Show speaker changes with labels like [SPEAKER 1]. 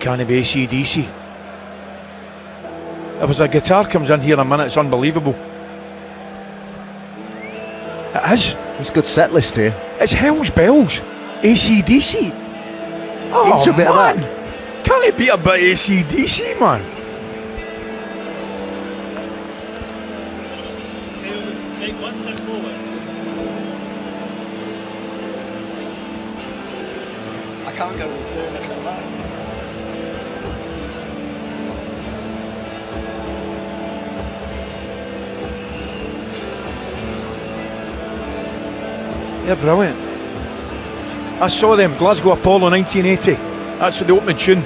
[SPEAKER 1] Can't be AC/DC. If there's a guitar comes in here in a minute, it's unbelievable. It is.
[SPEAKER 2] It's a good set list here.
[SPEAKER 1] It's Hell's Bells. AC/DC. Oh,
[SPEAKER 2] Into a bit of
[SPEAKER 1] man.
[SPEAKER 2] that.
[SPEAKER 1] Can't it beat a bit of AC/DC, man?
[SPEAKER 2] I can't go next to that.
[SPEAKER 1] They're brilliant. I saw them, Glasgow Apollo 1980. That's the opening tune.